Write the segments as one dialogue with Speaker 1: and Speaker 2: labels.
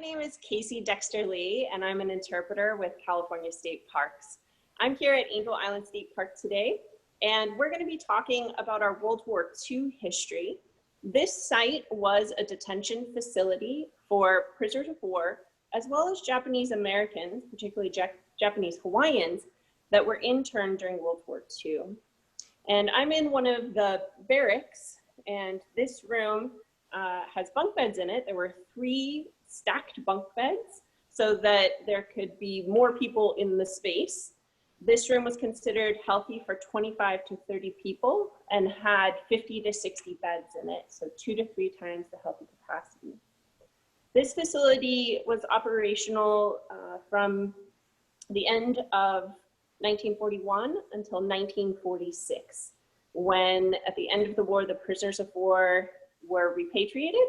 Speaker 1: name is Casey Dexter-Lee, and I'm an interpreter with California State Parks. I'm here at Angel Island State Park today, and we're going to be talking about our World War II history. This site was a detention facility for prisoners of war, as well as Japanese Americans, particularly Japanese Hawaiians, that were interned during World War II. And I'm in one of the barracks, and this room has bunk beds in it. There were 3 stacked bunk beds so that there could be more people in the space. This room was considered healthy for 25 to 30 people and had 50 to 60 beds in it, so 2 to 3 times the healthy capacity. This facility was operational from the end of 1941 until 1946, when at the end of the war, the prisoners of war were repatriated,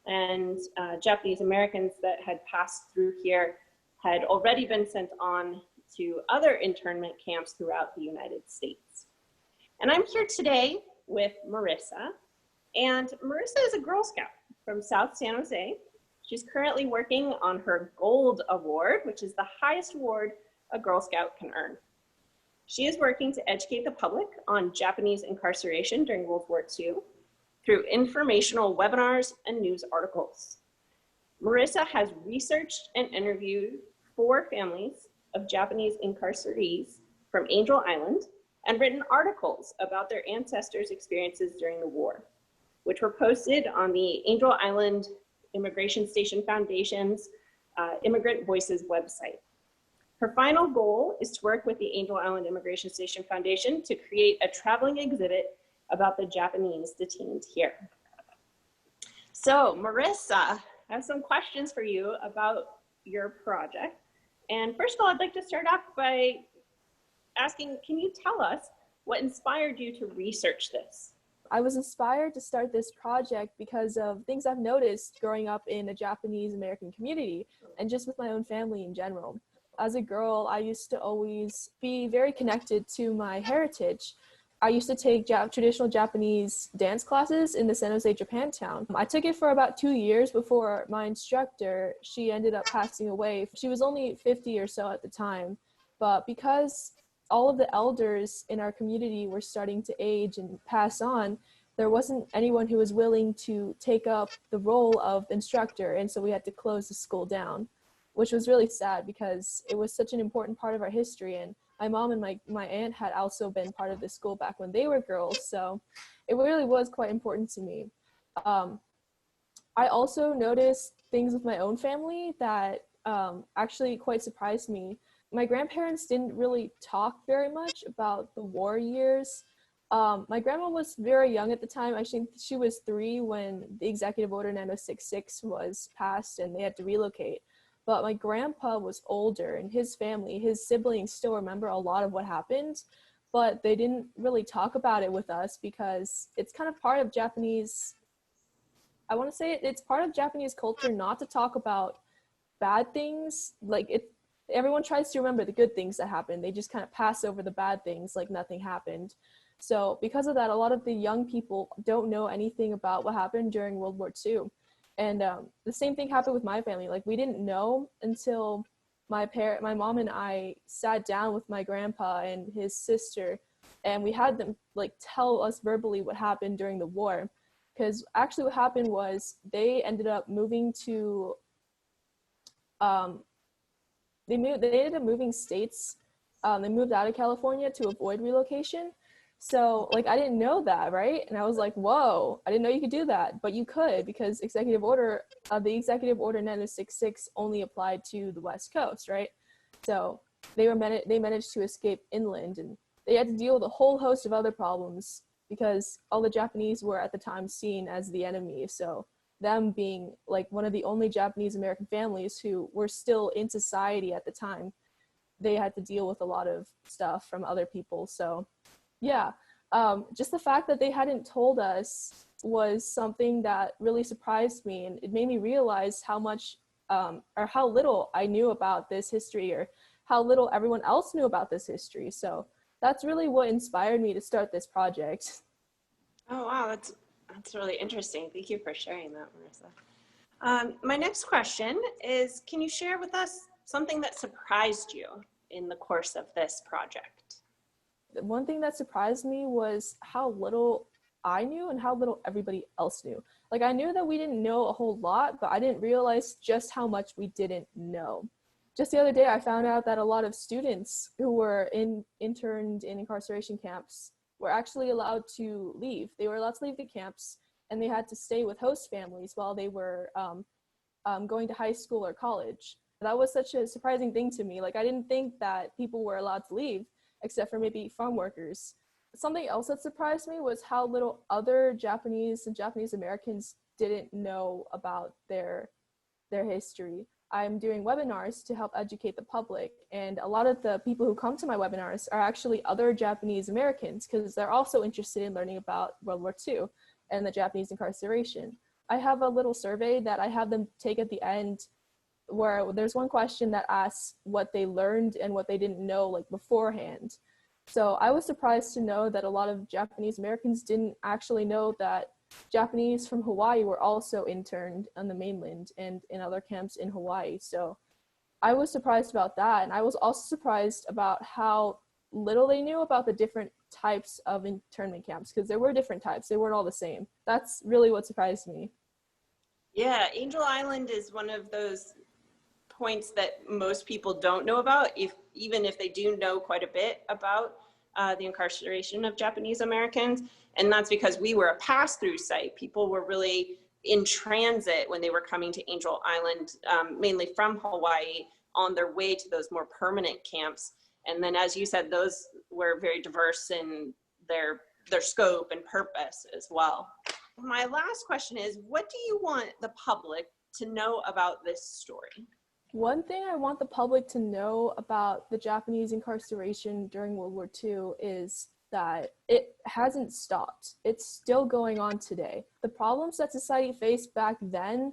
Speaker 1: and Japanese Americans that had passed through here had already been sent on to other internment camps throughout the United States. And I'm here today with Marissa, and Marissa is a Girl Scout from South San Jose. She's currently working on her Gold Award, which is the highest award a Girl Scout can earn. She is working to educate the public on Japanese incarceration during World War II through informational webinars and news articles. Marissa has researched and interviewed 4 families of Japanese incarcerees from Angel Island and written articles about their ancestors' experiences during the war, which were posted on the Angel Island Immigration Station Foundation's Immigrant Voices website. Her final goal is to work with the Angel Island Immigration Station Foundation to create a traveling exhibit about the Japanese detained here. So Marissa, I have some questions for you about your project. And first of all, I'd like to start off by asking, can you tell us what inspired you to research this?
Speaker 2: I was inspired to start this project because of things I've noticed growing up in a Japanese American community and just with my own family in general. As a girl, I used to always be very connected to my heritage. I used to take traditional Japanese dance classes in the San Jose, Japantown. I took it for about 2 years before my instructor, she ended up passing away. She was only 50 or so at the time, but because all of the elders in our community were starting to age and pass on, there wasn't anyone who was willing to take up the role of instructor, and so we had to close the school down, which was really sad because it was such an important part of our history, and my mom and my aunt had also been part of the school back when they were girls, so it really was quite important to me. I also noticed things with my own family that actually quite surprised me. My grandparents didn't really talk very much about the war years. My grandma was very young at the time. I think she was 3 when the Executive Order 9066 was passed and they had to relocate. But my grandpa was older, and his family, his siblings still remember a lot of what happened, but they didn't really talk about it with us because it's kind of part of Japanese, I want to say it's part of Japanese culture not to talk about bad things. Everyone tries to remember the good things that happened. They just kind of pass over the bad things like nothing happened. So because of that, a lot of the young people don't know anything about what happened during World War II. And the same thing happened with my family. Like, we didn't know until my mom and I sat down with my grandpa and his sister, and we had them tell us verbally what happened during the war. Because actually what happened was they ended up moving to, they ended up moving states. They moved out of California to avoid relocation. So I didn't know that, right? And I was like, whoa, I didn't know you could do that, but you could, because the Executive Order 9066 only applied to the West Coast, right? So they managed to escape inland, and they had to deal with a whole host of other problems because all the Japanese were at the time seen as the enemy. So them being one of the only Japanese American families who were still in society at the time, they had to deal with a lot of stuff from other people. So yeah, just the fact that they hadn't told us was something that really surprised me, and it made me realize how much or how little I knew about this history, or how little everyone else knew about this history. So that's really what inspired me to start this project.
Speaker 1: Oh wow, that's really interesting. Thank you for sharing that, Marissa. My next question is, can you share with us something that surprised you in the course of this project?
Speaker 2: One thing that surprised me was how little I knew and how little everybody else knew. Like, I knew that we didn't know a whole lot, but I didn't realize just how much we didn't know. Just the other day, I found out that a lot of students who were interned in incarceration camps were actually allowed to leave. They were allowed to leave the camps, and they had to stay with host families while they were going to high school or college. That was such a surprising thing to me. Like, I didn't think that people were allowed to leave, except for maybe farm workers. Something else that surprised me was how little other Japanese and Japanese Americans didn't know about their history. I'm doing webinars to help educate the public, and a lot of the people who come to my webinars are actually other Japanese Americans because they're also interested in learning about World War II and the Japanese incarceration. I have a little survey that I have them take at the end where there's one question that asks what they learned and what they didn't know like beforehand. So I was surprised to know that a lot of Japanese Americans didn't actually know that Japanese from Hawaii were also interned on the mainland and in other camps in Hawaii. So I was surprised about that. And I was also surprised about how little they knew about the different types of internment camps, because there were different types. They weren't all the same. That's really what surprised me.
Speaker 1: Yeah, Angel Island is one of those points that most people don't know about, even if they do know quite a bit about the incarceration of Japanese Americans. And that's because we were a pass-through site. People were really in transit when they were coming to Angel Island, mainly from Hawaii, on their way to those more permanent camps. And then, as you said, those were very diverse in their scope and purpose as well. My last question is, what do you want the public to know about this story?
Speaker 2: One thing I want the public to know about the Japanese incarceration during World War II is that it hasn't stopped. It's still going on today. The problems that society faced back then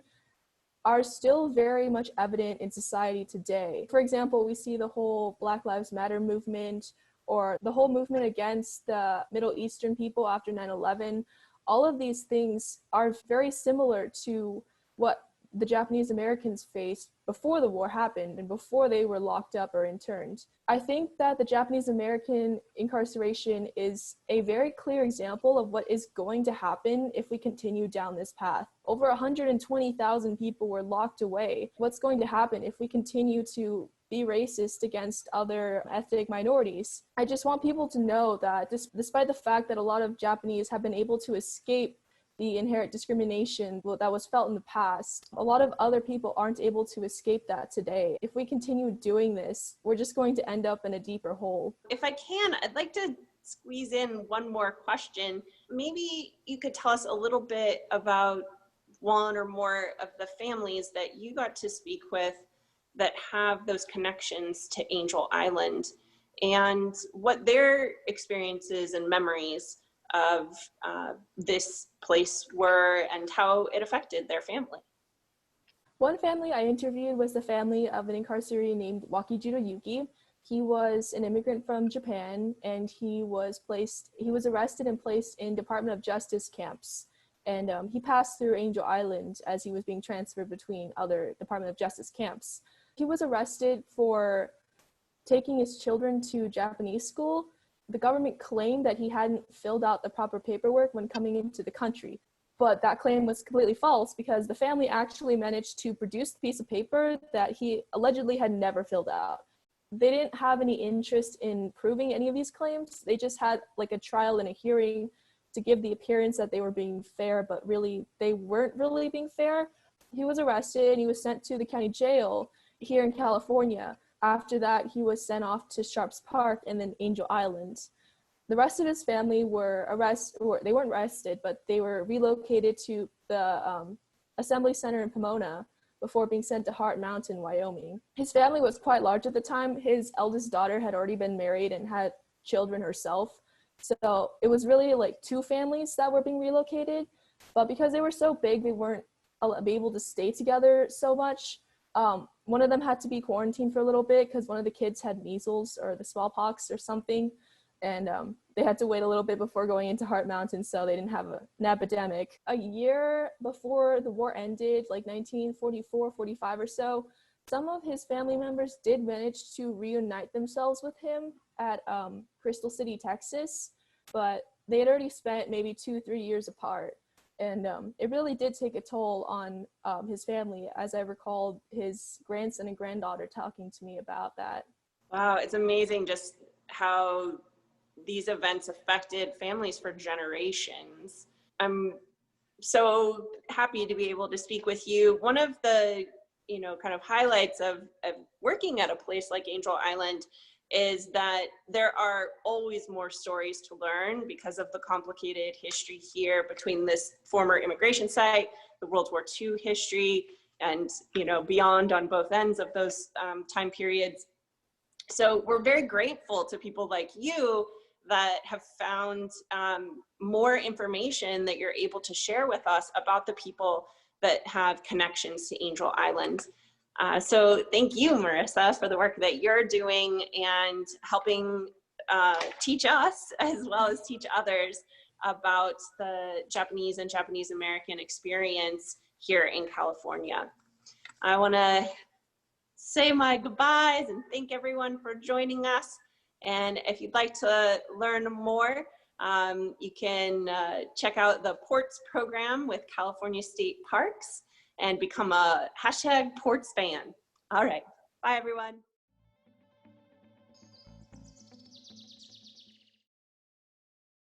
Speaker 2: are still very much evident in society today. For example, we see the whole Black Lives Matter movement or the whole movement against the Middle Eastern people after 9/11. All of these things are very similar to what the Japanese Americans faced before the war happened and before they were locked up or interned. I think that the Japanese American incarceration is a very clear example of what is going to happen if we continue down this path. Over 120,000 people were locked away. What's going to happen if we continue to be racist against other ethnic minorities? I just want people to know that despite the fact that a lot of Japanese have been able to escape the inherent discrimination that was felt in the past, a lot of other people aren't able to escape that today. If we continue doing this, we're just going to end up in a deeper hole.
Speaker 1: If I can, I'd like to squeeze in one more question. Maybe you could tell us a little bit about one or more of the families that you got to speak with that have those connections to Angel Island and what their experiences and memories of this place were and how it affected their family.
Speaker 2: One family I interviewed was the family of an incarcerated named Wakijiro Yuki. He was an immigrant from Japan, and he was arrested and placed in Department of Justice camps. And he passed through Angel Island as he was being transferred between other Department of Justice camps. He was arrested for taking his children to Japanese school. The government claimed that he hadn't filled out the proper paperwork when coming into the country. But that claim was completely false because the family actually managed to produce the piece of paper that he allegedly had never filled out. They didn't have any interest in proving any of these claims. They just had like a trial and a hearing to give the appearance that they were being fair, but really they weren't really being fair. He was arrested and he was sent to the county jail here in California. After that, he was sent off to Sharps Park and then Angel Island. The rest of his family were they weren't arrested, but they were relocated to the Assembly Center in Pomona before being sent to Heart Mountain, Wyoming. His family was quite large at the time. His eldest daughter had already been married and had children herself. So it was really like two families that were being relocated. But because they were so big, they weren't able to stay together so much. One of them had to be quarantined for a little bit because one of the kids had measles or the smallpox or something. And they had to wait a little bit before going into Heart Mountain, so they didn't have an epidemic. A year before the war ended, like 1944, 45 or so, some of his family members did manage to reunite themselves with him at Crystal City, Texas, but they had already spent maybe 2-3 years apart. And it really did take a toll on his family, as I recalled his grandson and granddaughter talking to me about that.
Speaker 1: Wow, it's amazing just how these events affected families for generations. I'm so happy to be able to speak with you. One of the, kind of highlights of working at a place like Angel Island is that there are always more stories to learn because of the complicated history here between this former immigration site, the World War II history, and beyond on both ends of those time periods. So we're very grateful to people like you that have found more information that you're able to share with us about the people that have connections to Angel Island. So thank you, Marissa, for the work that you're doing and helping teach us as well as teach others about the Japanese and Japanese American experience here in California. I want to say my goodbyes and thank everyone for joining us. And if you'd like to learn more, you can check out the Ports program with California State Parks and become a #Ports fan. All right, bye everyone.